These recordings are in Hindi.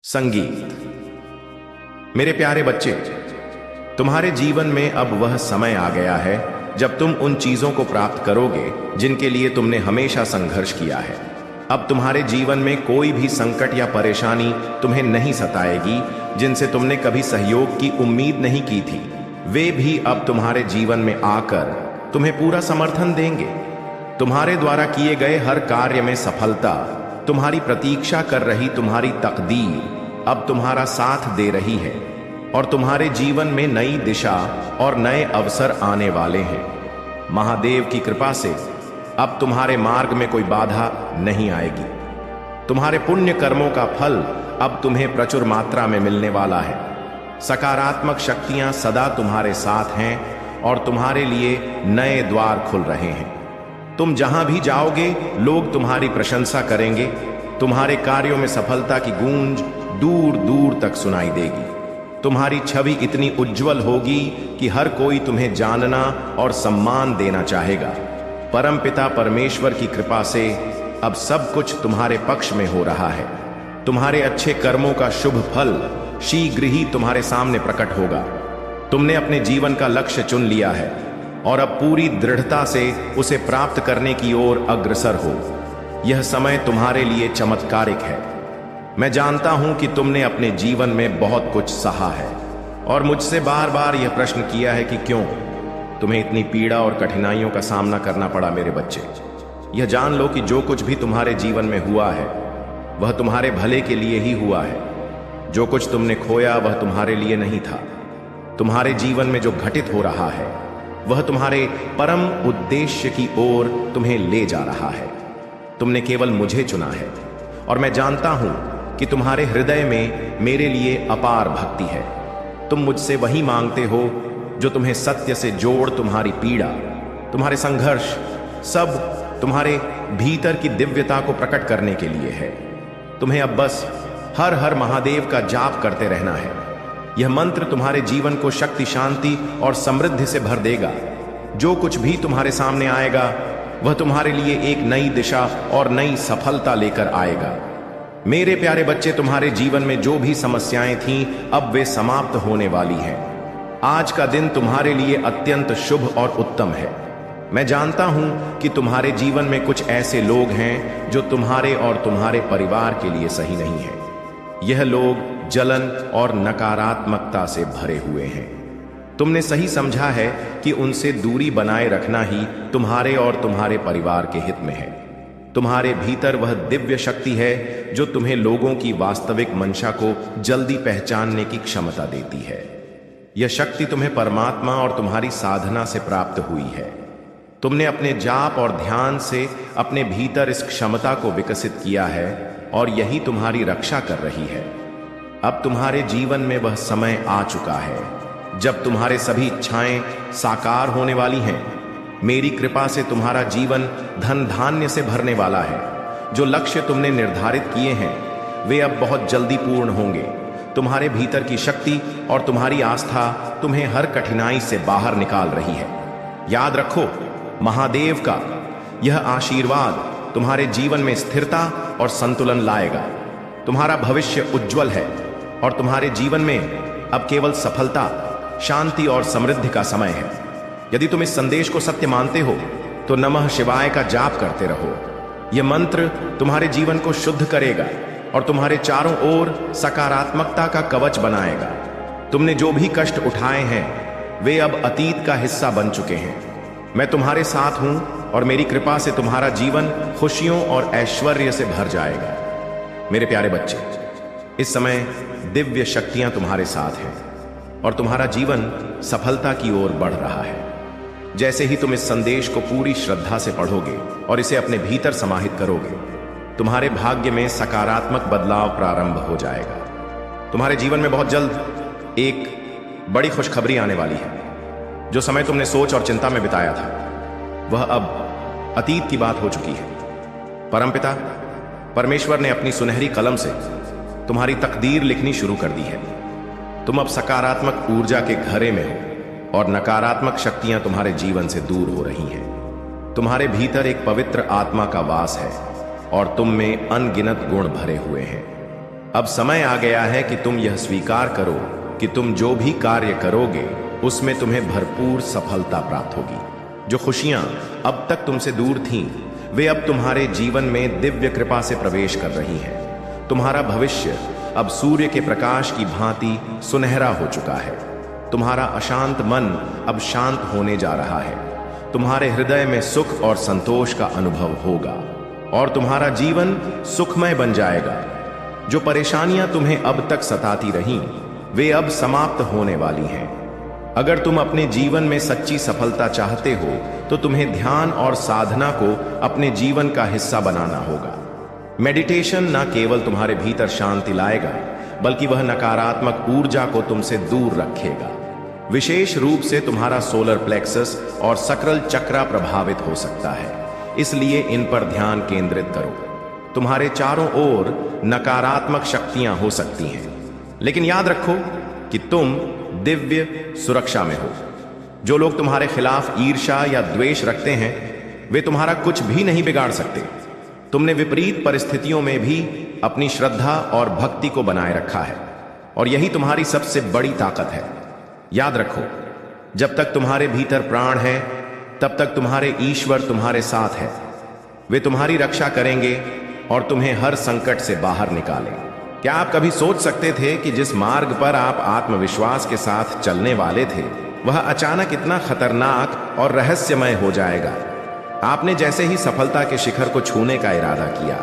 संगीत। मेरे प्यारे बच्चे, तुम्हारे जीवन में अब वह समय आ गया है जब तुम उन चीजों को प्राप्त करोगे जिनके लिए तुमने हमेशा संघर्ष किया है। अब तुम्हारे जीवन में कोई भी संकट या परेशानी तुम्हें नहीं सताएगी जिनसे तुमने कभी सहयोग की उम्मीद नहीं की थी। वे भी अब तुम्हारे जीवन में आकर तुम्हें पूरा समर्थन देंगे। तुम्हारे द्वारा किए गए हर कार्य में सफलता, तुम्हारी प्रतीक्षा कर रही तुम्हारी तकदीर अब तुम्हारा साथ दे रही है और तुम्हारे जीवन में नई दिशा और नए अवसर आने वाले हैं। महादेव की कृपा से अब तुम्हारे मार्ग में कोई बाधा नहीं आएगी। तुम्हारे पुण्य कर्मों का फल अब तुम्हें प्रचुर मात्रा में मिलने वाला है। सकारात्मक शक्तियां सदा तुम्हारे साथ हैं और तुम्हारे लिए नए द्वार खुल रहे हैं। तुम जहां भी जाओगे लोग तुम्हारी प्रशंसा करेंगे। तुम्हारे कार्यों में सफलता की गूंज दूर दूर तक सुनाई देगी। तुम्हारी छवि इतनी उज्जवल होगी कि हर कोई तुम्हें जानना और सम्मान देना चाहेगा। परमपिता परमेश्वर की कृपा से अब सब कुछ तुम्हारे पक्ष में हो रहा है। तुम्हारे अच्छे कर्मों का शुभ फल शीघ्र ही तुम्हारे सामने प्रकट होगा। तुमने अपने जीवन का लक्ष्य चुन लिया है और अब पूरी दृढ़ता से उसे प्राप्त करने की ओर अग्रसर हो। यह समय तुम्हारे लिए चमत्कारिक है। मैं जानता हूं कि तुमने अपने जीवन में बहुत कुछ सहा है और मुझसे बार बार यह प्रश्न किया है कि क्यों तुम्हें इतनी पीड़ा और कठिनाइयों का सामना करना पड़ा। मेरे बच्चे, यह जान लो कि जो कुछ भी तुम्हारे जीवन में हुआ है वह तुम्हारे भले के लिए ही हुआ है। जो कुछ तुमने खोया वह तुम्हारे लिए नहीं था। तुम्हारे जीवन में जो घटित हो रहा है वह तुम्हारे परम उद्देश्य की ओर तुम्हें ले जा रहा है। तुमने केवल मुझे चुना है और मैं जानता हूं कि तुम्हारे हृदय में मेरे लिए अपार भक्ति है। तुम मुझसे वही मांगते हो जो तुम्हें सत्य से जोड़ तुम्हारी पीड़ा, तुम्हारे संघर्ष, सब तुम्हारे भीतर की दिव्यता को प्रकट करने के लिए है। तुम्हें अब बस हर हर महादेव का जाप करते रहना है। यह मंत्र तुम्हारे जीवन को शक्ति, शांति और समृद्धि से भर देगा। जो कुछ भी तुम्हारे सामने आएगा वह तुम्हारे लिए एक नई दिशा और नई सफलता लेकर आएगा। मेरे प्यारे बच्चे, तुम्हारे जीवन में जो भी समस्याएं थीं अब वे समाप्त होने वाली हैं। आज का दिन तुम्हारे लिए अत्यंत शुभ और उत्तम है। मैं जानता हूं कि तुम्हारे जीवन में कुछ ऐसे लोग हैं जो तुम्हारे और तुम्हारे परिवार के लिए सही नहीं है। यह लोग जलन और नकारात्मकता से भरे हुए हैं। तुमने सही समझा है कि उनसे दूरी बनाए रखना ही तुम्हारे और तुम्हारे परिवार के हित में है। तुम्हारे भीतर वह दिव्य शक्ति है जो तुम्हें लोगों की वास्तविक मंशा को जल्दी पहचानने की क्षमता देती है। यह शक्ति तुम्हें परमात्मा और तुम्हारी साधना से प्राप्त हुई है। तुमने अपने जाप और ध्यान से अपने भीतर इस क्षमता को विकसित किया है और यही तुम्हारी रक्षा कर रही है। अब तुम्हारे जीवन में वह समय आ चुका है जब तुम्हारे सभी इच्छाएं साकार होने वाली हैं। मेरी कृपा से तुम्हारा जीवन धन धान्य से भरने वाला है। जो लक्ष्य तुमने निर्धारित किए हैं वे अब बहुत जल्दी पूर्ण होंगे। तुम्हारे भीतर की शक्ति और तुम्हारी आस्था तुम्हें हर कठिनाई से बाहर निकाल रही है। याद रखो, महादेव का यह आशीर्वाद तुम्हारे जीवन में स्थिरता और संतुलन लाएगा। तुम्हारा भविष्य उज्जवल है और तुम्हारे जीवन में अब केवल सफलता, शांति और समृद्धि का समय है। यदि तुम इस संदेश को सत्य मानते हो तो नमः शिवाय का जाप करते रहो। यह मंत्र तुम्हारे जीवन को शुद्ध करेगा और तुम्हारे चारों ओर सकारात्मकता का कवच बनाएगा। तुमने जो भी कष्ट उठाए हैं वे अब अतीत का हिस्सा बन चुके हैं। मैं तुम्हारे साथ हूं और मेरी कृपा से तुम्हारा जीवन खुशियों और ऐश्वर्य से भर जाएगा। मेरे प्यारे बच्चे, इस समय दिव्य शक्तियां तुम्हारे साथ हैं और तुम्हारा जीवन सफलता की ओर बढ़ रहा है। जैसे ही तुम इस संदेश को पूरी श्रद्धा से पढ़ोगे और इसे अपने भीतर समाहित करोगे, तुम्हारे भाग्य में सकारात्मक बदलाव प्रारंभ हो जाएगा। तुम्हारे जीवन में बहुत जल्द एक बड़ी खुशखबरी आने वाली है। जो समय तुमने सोच और चिंता में बिताया था वह अब अतीत की बात हो चुकी है। परमपिता परमेश्वर ने अपनी सुनहरी कलम से तुम्हारी तकदीर लिखनी शुरू कर दी है। तुम अब सकारात्मक ऊर्जा के घरे में हो और नकारात्मक शक्तियां तुम्हारे जीवन से दूर हो रही हैं। तुम्हारे भीतर एक पवित्र आत्मा का वास है और तुम में अनगिनत गुण भरे हुए हैं। अब समय आ गया है कि तुम यह स्वीकार करो कि तुम जो भी कार्य करोगे उसमें तुम्हें भरपूर सफलता प्राप्त होगी। जो खुशियां अब तक तुमसे दूर थीं, वे अब तुम्हारे जीवन में दिव्य कृपा से प्रवेश कर रही हैं। तुम्हारा भविष्य अब सूर्य के प्रकाश की भांति सुनहरा हो चुका है। तुम्हारा अशांत मन अब शांत होने जा रहा है। तुम्हारे हृदय में सुख और संतोष का अनुभव होगा और तुम्हारा जीवन सुखमय बन जाएगा। जो परेशानियां तुम्हें अब तक सताती रहीं, वे अब समाप्त होने वाली हैं। अगर तुम अपने जीवन में सच्ची सफलता चाहते हो तो तुम्हें ध्यान और साधना को अपने जीवन का हिस्सा बनाना होगा। मेडिटेशन न केवल तुम्हारे भीतर शांति लाएगा, बल्कि वह नकारात्मक ऊर्जा को तुमसे दूर रखेगा। विशेष रूप से तुम्हारा सोलर प्लेक्सस और सकरल चक्र प्रभावित हो सकता है, इसलिए इन पर ध्यान केंद्रित करो। तुम्हारे चारों ओर नकारात्मक शक्तियां हो सकती हैं, लेकिन याद रखो कि तुम दिव्य सुरक्षा में हो। जो लोग तुम्हारे खिलाफ ईर्ष्या या द्वेष रखते हैं, वे तुम्हारा कुछ भी नहीं बिगाड़ सकते। तुमने विपरीत परिस्थितियों में भी अपनी श्रद्धा और भक्ति को बनाए रखा है, और यही तुम्हारी सबसे बड़ी ताकत है। याद रखो, जब तक तुम्हारे भीतर प्राण है, तब तक तुम्हारे ईश्वर तुम्हारे साथ है। वे तुम्हारी रक्षा करेंगे और तुम्हें हर संकट से बाहर निकालेंगे। क्या आप कभी सोच सकते थे कि जिस मार्ग पर आप आत्मविश्वास के साथ चलने वाले थे, वह अचानक इतना खतरनाक और रहस्यमय हो जाएगा? आपने जैसे ही सफलता के शिखर को छूने का इरादा किया,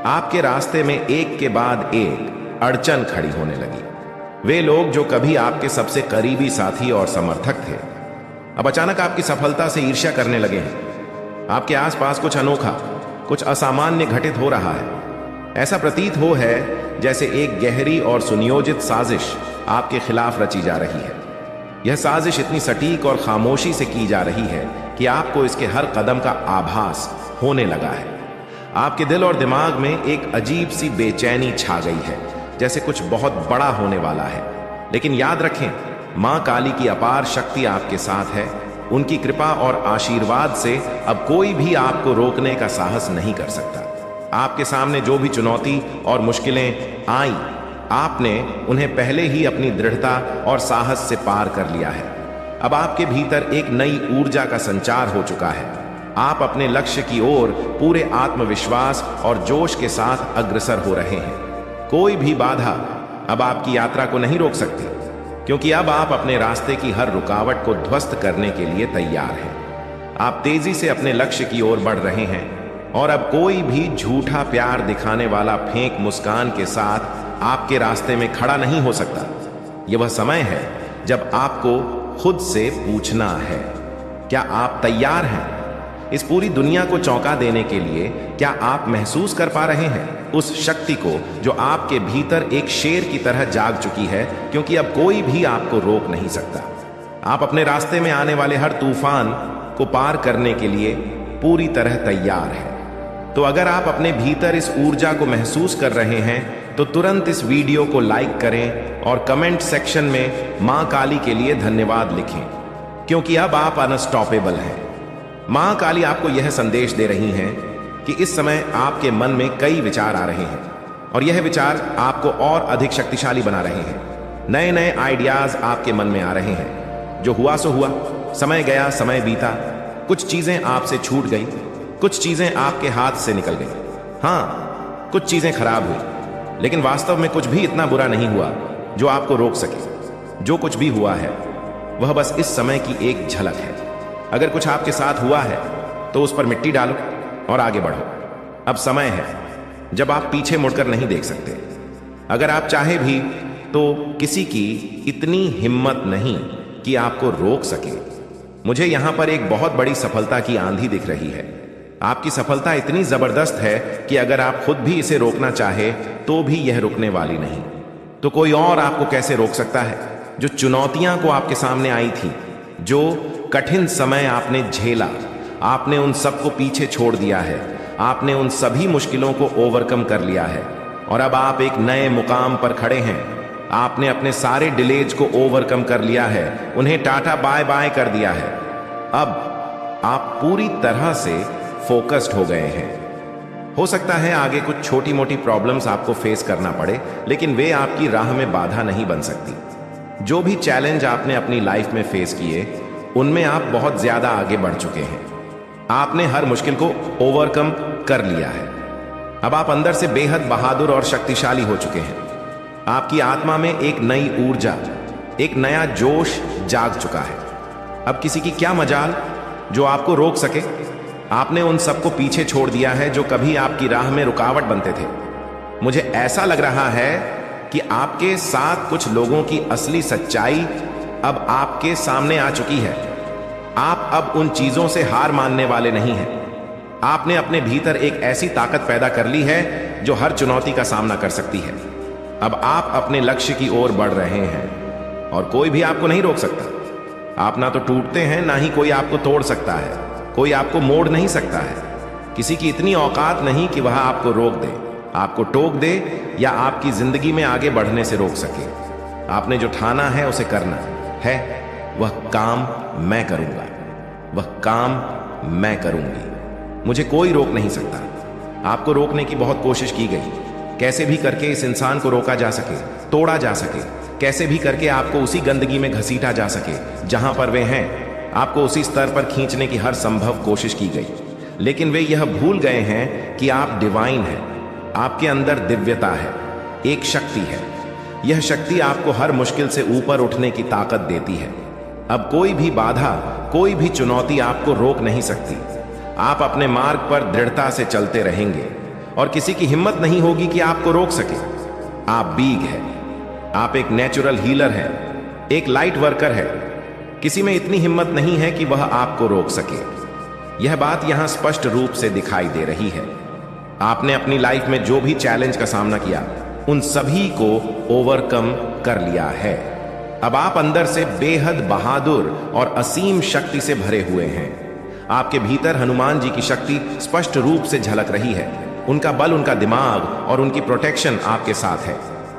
आपके रास्ते में एक के बाद एक अड़चन खड़ी होने लगी। वे लोग जो कभी आपके सबसे करीबी साथी और समर्थक थे, अब अचानक आपकी सफलता से ईर्ष्या करने लगे हैं। आपके आसपास कुछ अनोखा, कुछ असामान्य घटित हो रहा है। ऐसा प्रतीत हो है जैसे एक गहरी और सुनियोजित साजिश आपके खिलाफ रची जा रही है। यह साजिश इतनी सटीक और खामोशी से की जा रही है कि आपको इसके हर कदम का आभास होने लगा है। आपके दिल और दिमाग में एक अजीब सी बेचैनी छा गई है, जैसे कुछ बहुत बड़ा होने वाला है। लेकिन याद रखें, मां काली की अपार शक्ति आपके साथ है। उनकी कृपा और आशीर्वाद से अब कोई भी आपको रोकने का साहस नहीं कर सकता। आपके सामने जो भी चुनौती और मुश्किलें आई, आपने उन्हें पहले ही अपनी दृढ़ता और साहस से पार कर लिया है। अब आपके भीतर एक नई ऊर्जा का संचार हो चुका है। आप अपने लक्ष्य की ओर पूरे आत्मविश्वास और जोश के साथ अग्रसर हो रहे हैं। कोई भी बाधा अब आपकी यात्रा को नहीं रोक सकती, क्योंकि अब आप अपने रास्ते की हर रुकावट को ध्वस्त करने के लिए तैयार हैं। आप तेजी से अपने लक्ष्य की ओर बढ़ रहे हैं, और अब कोई भी झूठा प्यार दिखाने वाला फेंक मुस्कान के साथ आपके रास्ते में खड़ा नहीं हो सकता। यह वह समय है जब आपको खुद से पूछना है, क्या आप तैयार हैं? इस पूरी दुनिया को चौंका देने के लिए क्या आप महसूस कर पा रहे हैं उस शक्ति को जो आपके भीतर एक शेर की तरह जाग चुकी है? क्योंकि अब कोई भी आपको रोक नहीं सकता। आप अपने रास्ते में आने वाले हर तूफान को पार करने के लिए पूरी तरह तैयार हैं। तो अगर आप अपने भीतर इस ऊर्जा को महसूस कर रहे हैं, तो तुरंत इस वीडियो को लाइक करें और कमेंट सेक्शन में मां काली के लिए धन्यवाद लिखें, क्योंकि अब आप अनस्टॉपेबल हैं। मां काली आपको यह संदेश दे रही हैं कि इस समय आपके मन में कई विचार आ रहे हैं, और यह विचार आपको और अधिक शक्तिशाली बना रहे हैं। नए नए आइडियाज आपके मन में आ रहे हैं। जो हुआ सो हुआ, समय गया, समय बीता, कुछ चीजें आपसे छूट गई, कुछ चीजें आपके हाथ से निकल गई। हाँ, कुछ चीजें खराब हुई, लेकिन वास्तव में कुछ भी इतना बुरा नहीं हुआ जो आपको रोक सके। जो कुछ भी हुआ है वह बस इस समय की एक झलक है। अगर कुछ आपके साथ हुआ है तो उस पर मिट्टी डालो और आगे बढ़ो। अब समय है जब आप पीछे मुड़कर नहीं देख सकते। अगर आप चाहे भी तो किसी की इतनी हिम्मत नहीं कि आपको रोक सके। मुझे यहां पर एक बहुत बड़ी सफलता की आंधी दिख रही है। आपकी सफलता इतनी जबरदस्त है कि अगर आप खुद भी इसे रोकना चाहे तो भी यह रुकने वाली नहीं। तो कोई और आपको कैसे रोक सकता है? जो चुनौतियां को आपके सामने आई थी, जो कठिन समय आपने झेला, आपने उन सबको पीछे छोड़ दिया है। आपने उन सभी मुश्किलों को ओवरकम कर लिया है, और अब आप एक नए मुकाम पर खड़े हैं। आपने अपने सारे डिलेज को ओवरकम कर लिया है, उन्हें टाटा बाय बाय कर दिया है। अब आप पूरी तरह से फोकस्ड हो गए हैं। हो सकता है आगे कुछ छोटी मोटी प्रॉब्लम्स आपको फेस करना पड़े, लेकिन वे आपकी राह में बाधा नहीं बन सकती। जो भी चैलेंज आपने अपनी लाइफ में फेस किए, उनमें आप बहुत ज्यादा आगे बढ़ चुके हैं। आपने हर मुश्किल को ओवरकम कर लिया है। अब आप अंदर से बेहद बहादुर और शक्तिशाली हो चुके हैं। आपकी आत्मा में एक नई ऊर्जा, एक नया जोश जाग चुका है। अब किसी की क्या मजाल जो आपको रोक सके। आपने उन सबको पीछे छोड़ दिया है जो कभी आपकी राह में रुकावट बनते थे। मुझे ऐसा लग रहा है कि आपके साथ कुछ लोगों की असली सच्चाई अब आपके सामने आ चुकी है। आप अब उन चीजों से हार मानने वाले नहीं हैं। आपने अपने भीतर एक ऐसी ताकत पैदा कर ली है जो हर चुनौती का सामना कर सकती है। अब आप अपने लक्ष्य की ओर बढ़ रहे हैं और कोई भी आपको नहीं रोक सकता। आप ना तो टूटते हैं, ना ही कोई आपको तोड़ सकता है। कोई आपको मोड़ नहीं सकता है। किसी की इतनी औकात नहीं कि वह आपको रोक दे, आपको टोक दे या आपकी जिंदगी में आगे बढ़ने से रोक सके। आपने जो ठाना है उसे करना है। वह काम मैं करूंगा, वह काम मैं करूंगी। मुझे कोई रोक नहीं सकता। आपको रोकने की बहुत कोशिश की गई, कैसे भी करके इस इंसान को रोका जा सके, तोड़ा जा सके, कैसे भी करके आपको उसी गंदगी में घसीटा जा सके जहां पर वे हैं। आपको उसी स्तर पर खींचने की हर संभव कोशिश की गई, लेकिन वे यह भूल गए हैं कि आप डिवाइन हैं। आपके अंदर दिव्यता है, एक शक्ति है। यह शक्ति आपको हर मुश्किल से ऊपर उठने की ताकत देती है। अब कोई भी बाधा, कोई भी चुनौती आपको रोक नहीं सकती। आप अपने मार्ग पर दृढ़ता से चलते रहेंगे और किसी की हिम्मत नहीं होगी कि आपको रोक सके। आप बीग है, आप एक नेचुरल हीलर हैं, एक लाइट वर्कर है। किसी में इतनी हिम्मत नहीं है कि वह आपको रोक सके। यह बात यहां स्पष्ट रूप से दिखाई दे रही है। आपने अपनी लाइफ में जो भी चैलेंज का सामना किया, उन सभी को ओवरकम कर लिया है। अब आप अंदर से बेहद बहादुर और असीम शक्ति से भरे हुए हैं। आपके भीतर हनुमान जी की शक्ति स्पष्ट रूप से झलक रही है। उनका बल, उनका दिमाग और उनकी प्रोटेक्शन आपके साथ है।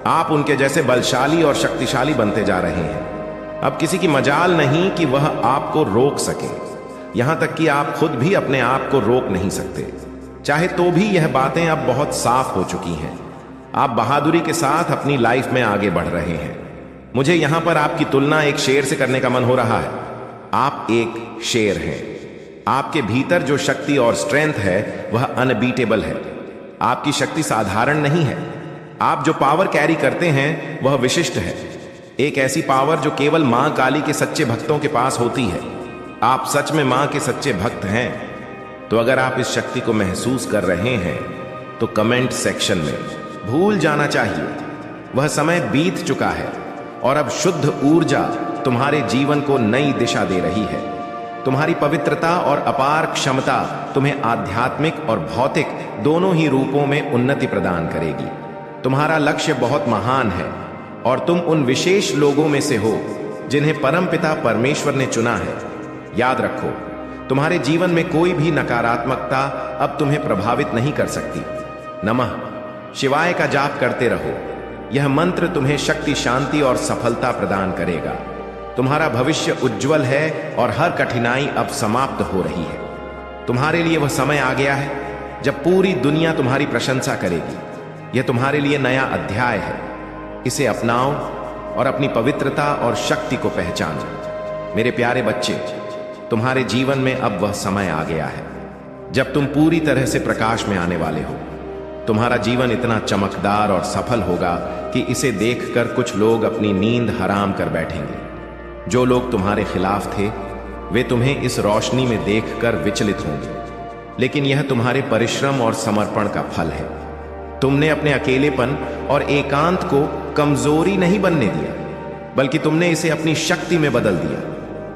आप उनके जैसे बलशाली और शक्तिशाली बनते जा रहे हैं। अब किसी की मजाल नहीं कि वह आपको रोक सके। यहां तक कि आप खुद भी अपने आप को रोक नहीं सकते। चाहे तो भी यह बातें अब बहुत साफ हो चुकी हैं। आप बहादुरी के साथ अपनी लाइफ में आगे बढ़ रहे हैं। मुझे यहां पर आपकी तुलना एक शेर से करने का मन हो रहा है। आप एक शेर हैं। आपके भीतर जो शक्ति और स्ट्रेंथ है वह अनबीटेबल है। आपकी शक्ति साधारण नहीं है। आप जो पावर कैरी करते हैं वह विशिष्ट है। एक ऐसी पावर जो केवल मां काली के सच्चे भक्तों के पास होती है। आप सच में मां के सच्चे भक्त हैं। तो अगर आप इस शक्ति को महसूस कर रहे हैं तो कमेंट सेक्शन में भूल जाना चाहिए। वह समय बीत चुका है और अब शुद्ध ऊर्जा तुम्हारे जीवन को नई दिशा दे रही है। तुम्हारी पवित्रता और अपार क्षमता तुम्हें आध्यात्मिक और भौतिक दोनों ही रूपों में उन्नति प्रदान करेगी। तुम्हारा लक्ष्य बहुत महान है और तुम उन विशेष लोगों में से हो जिन्हें परमपिता परमेश्वर ने चुना है। याद रखो, तुम्हारे जीवन में कोई भी नकारात्मकता अब तुम्हें प्रभावित नहीं कर सकती। नमः शिवाय का जाप करते रहो। यह मंत्र तुम्हें शक्ति, शांति और सफलता प्रदान करेगा। तुम्हारा भविष्य उज्जवल है और हर कठिनाई अब समाप्त हो रही है। तुम्हारे लिए वह समय आ गया है जब पूरी दुनिया तुम्हारी प्रशंसा करेगी। यह तुम्हारे लिए नया अध्याय है। इसे अपनाओ और अपनी पवित्रता और शक्ति को पहचानो। मेरे प्यारे बच्चे, तुम्हारे जीवन में अब वह समय आ गया है जब तुम पूरी तरह से प्रकाश में आने वाले हो। तुम्हारा जीवन इतना चमकदार और सफल होगा कि इसे देखकर कुछ लोग अपनी नींद हराम कर बैठेंगे। जो लोग तुम्हारे खिलाफ थे वे तुम्हें इस रोशनी में देखकर विचलित होंगे, लेकिन यह तुम्हारे परिश्रम और समर्पण का फल है। तुमने अपने अकेलेपन और एकांत को कमजोरी नहीं बनने दिया, बल्कि तुमने इसे अपनी शक्ति में बदल दिया।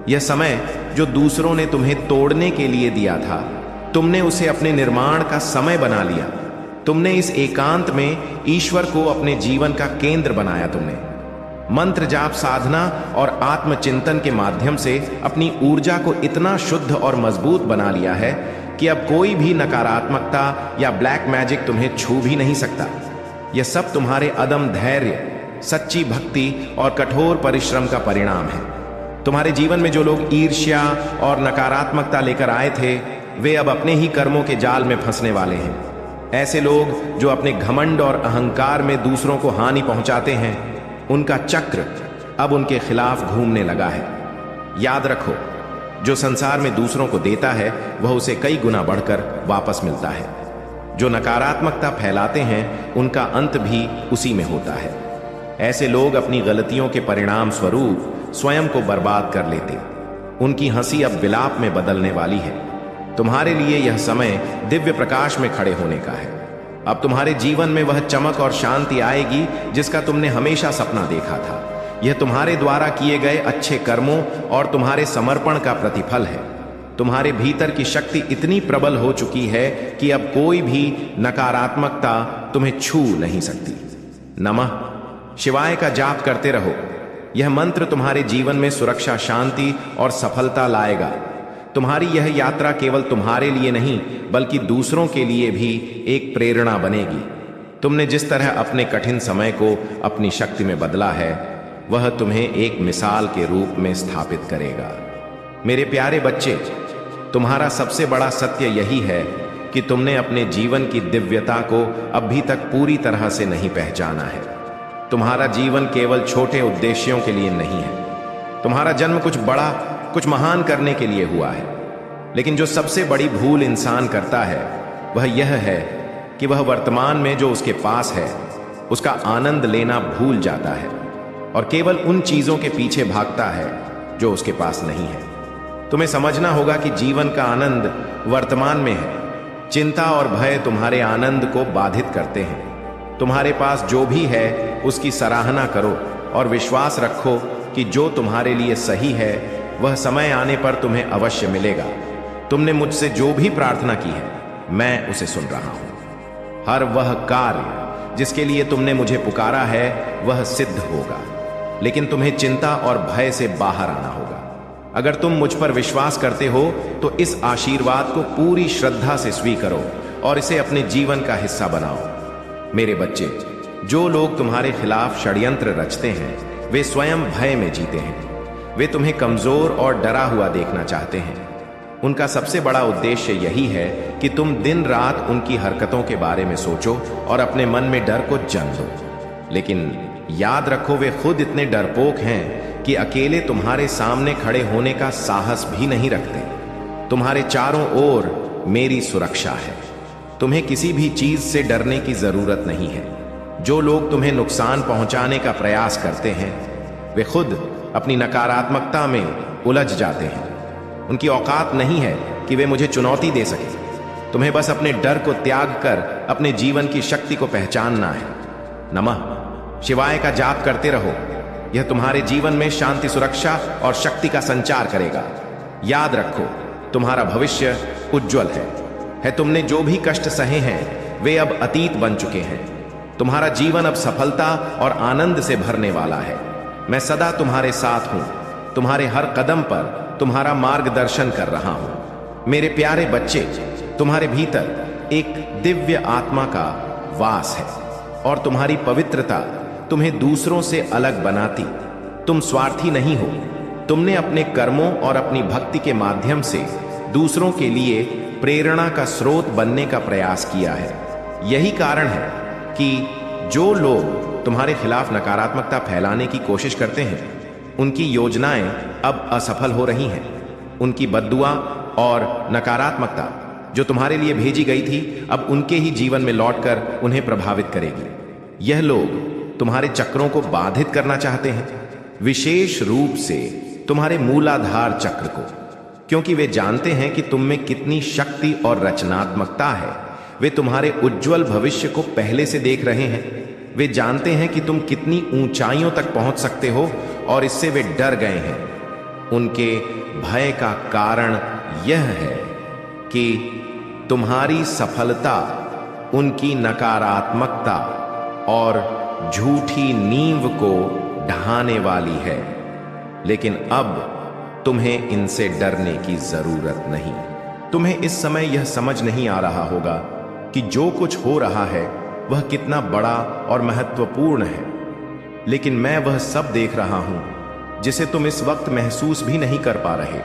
यह समय जो दूसरों ने तुम्हें तोड़ने के लिए दिया था, तुमने उसे अपने निर्माण का समय बना लिया। तुमने इस एकांत में ईश्वर को अपने जीवन का केंद्र बनाया। तुमने मंत्र जाप, साधना और आत्मचिंतन के माध्यम से अपनी ऊर्जा को इतना शुद्ध और मजबूत बना लिया है कि अब कोई भी नकारात्मकता या ब्लैक मैजिक तुम्हें छू भी नहीं सकता। यह सब तुम्हारे अदम धैर्य, सच्ची भक्ति और कठोर परिश्रम का परिणाम है। तुम्हारे जीवन में जो लोग ईर्ष्या और नकारात्मकता लेकर आए थे, वे अब अपने ही कर्मों के जाल में फंसने वाले हैं। ऐसे लोग जो अपने घमंड और अहंकार में दूसरों को हानि पहुंचाते हैं, उनका चक्र अब उनके खिलाफ घूमने लगा है। याद रखो, जो संसार में दूसरों को देता है वह उसे कई गुना बढ़कर वापस मिलता है। जो नकारात्मकता फैलाते हैं उनका अंत भी उसी में होता है। ऐसे लोग अपनी गलतियों के परिणाम स्वरूप स्वयं को बर्बाद कर लेते। उनकी हंसी अब विलाप में बदलने वाली है। तुम्हारे लिए यह समय दिव्य प्रकाश में खड़े होने का है। अब तुम्हारे जीवन में वह चमक और शांति आएगी जिसका तुमने हमेशा सपना देखा था। यह तुम्हारे द्वारा किए गए अच्छे कर्मों और तुम्हारे समर्पण का प्रतिफल है। तुम्हारे भीतर की शक्ति इतनी प्रबल हो चुकी है कि अब कोई भी नकारात्मकता तुम्हें छू नहीं सकती। नमः शिवाय का जाप करते रहो। यह मंत्र तुम्हारे जीवन में सुरक्षा, शांति और सफलता लाएगा। तुम्हारी यह यात्रा केवल तुम्हारे लिए नहीं बल्कि दूसरों के लिए भी एक प्रेरणा बनेगी। तुमने जिस तरह अपने कठिन समय को अपनी शक्ति में बदला है, वह तुम्हें एक मिसाल के रूप में स्थापित करेगा। मेरे प्यारे बच्चे, तुम्हारा सबसे बड़ा सत्य यही है कि तुमने अपने जीवन की दिव्यता को अभी तक पूरी तरह से नहीं पहचाना है। तुम्हारा जीवन केवल छोटे उद्देश्यों के लिए नहीं है। तुम्हारा जन्म कुछ बड़ा, कुछ महान करने के लिए हुआ है। लेकिन जो सबसे बड़ी भूल इंसान करता है वह यह है कि वह वर्तमान में जो उसके पास है उसका आनंद लेना भूल जाता है और केवल उन चीजों के पीछे भागता है जो उसके पास नहीं है। तुम्हें समझना होगा कि जीवन का आनंद वर्तमान में है। चिंता और भय तुम्हारे आनंद को बाधित करते हैं। तुम्हारे पास जो भी है उसकी सराहना करो और विश्वास रखो कि जो तुम्हारे लिए सही है वह समय आने पर तुम्हें अवश्य मिलेगा। तुमने मुझसे जो भी प्रार्थना की है मैं उसे सुन रहा हूं। हर वह कार्य जिसके लिए तुमने मुझे पुकारा है वह सिद्ध होगा, लेकिन तुम्हें चिंता और भय से बाहर आना होगा। अगर तुम मुझ पर विश्वास करते हो तो इस आशीर्वाद को पूरी श्रद्धा से स्वीकारो और इसे अपने जीवन का हिस्सा बनाओ। मेरे बच्चे, जो लोग तुम्हारे खिलाफ षड्यंत्र रचते हैं वे स्वयं भय में जीते हैं। वे तुम्हें कमजोर और डरा हुआ देखना चाहते हैं। उनका सबसे बड़ा उद्देश्य यही है कि तुम दिन रात उनकी हरकतों के बारे में सोचो और अपने मन में डर को जन्म दो। लेकिन याद रखो, वे खुद इतने डरपोक हैं कि अकेले तुम्हारे सामने खड़े होने का साहस भी नहीं रखते। तुम्हारे चारों ओर मेरी सुरक्षा है। तुम्हें किसी भी चीज से डरने की जरूरत नहीं है। जो लोग तुम्हें नुकसान पहुंचाने का प्रयास करते हैं वे खुद अपनी नकारात्मकता में उलझ जाते हैं। उनकी औकात नहीं है कि वे मुझे चुनौती दे सके। तुम्हें बस अपने डर को त्याग कर अपने जीवन की शक्ति को पहचानना है। नमः शिवाय का जाप करते रहो। यह तुम्हारे जीवन में शांति, सुरक्षा और शक्ति का संचार करेगा। याद रखो, तुम्हारा भविष्य उज्जवल है। तुमने जो भी कष्ट सहे हैं वे अब अतीत बन चुके हैं। तुम्हारा जीवन अब सफलता और आनंद से भरने वाला है। मैं सदा तुम्हारे साथ हूं। तुम्हारे हर कदम पर तुम्हारा मार्गदर्शन कर रहा हूं। मेरे प्यारे बच्चे, तुम्हारे भीतर एक दिव्य आत्मा का वास है और तुम्हारी पवित्रता तुम्हें दूसरों से अलग बनाती। तुम स्वार्थी नहीं हो। तुमने अपने कर्मों और अपनी भक्ति के माध्यम से दूसरों के लिए प्रेरणा का स्रोत बनने का प्रयास किया है। यही कारण है कि जो लोग तुम्हारे खिलाफ नकारात्मकता फैलाने की कोशिश करते हैं उनकी योजनाएं अब असफल हो रही हैं। उनकी बद्दुआ और नकारात्मकता जो तुम्हारे लिए भेजी गई थी अब उनके ही जीवन में लौटकर उन्हें प्रभावित करेगी। यह लोग तुम्हारे चक्रों को बाधित करना चाहते हैं, विशेष रूप से तुम्हारे मूलाधार चक्र को, क्योंकि वे जानते हैं कि तुम में कितनी शक्ति और रचनात्मकता है। वे तुम्हारे उज्जवल भविष्य को पहले से देख रहे हैं। वे जानते हैं कि तुम कितनी ऊंचाइयों तक पहुंच सकते हो और इससे वे डर गए हैं। उनके भय का कारण यह है कि तुम्हारी सफलता उनकी नकारात्मकता और झूठी नींव को ढहाने वाली है। लेकिन अब तुम्हें इनसे डरने की जरूरत नहीं। तुम्हें इस समय यह समझ नहीं आ रहा होगा कि जो कुछ हो रहा है वह कितना बड़ा और महत्वपूर्ण है, लेकिन मैं वह सब देख रहा हूं जिसे तुम इस वक्त महसूस भी नहीं कर पा रहे।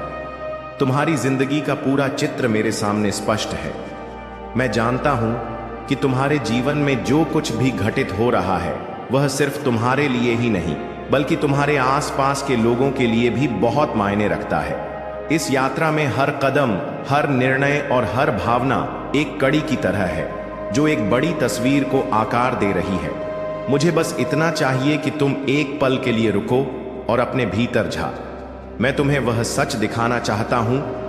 तुम्हारी जिंदगी का पूरा चित्र मेरे सामने स्पष्ट है। मैं जानता हूं कि तुम्हारे जीवन में जो कुछ भी घटित हो रहा है वह सिर्फ तुम्हारे लिए ही नहीं बल्कि तुम्हारे आसपास के लोगों के लिए भी बहुत मायने रखता है। इस यात्रा में हर कदम, हर निर्णय और हर भावना एक कड़ी की तरह है जो एक बड़ी तस्वीर को आकार दे रही है। मुझे बस इतना चाहिए कि तुम एक पल के लिए रुको और अपने भीतर झांको। मैं तुम्हें वह सच दिखाना चाहता हूं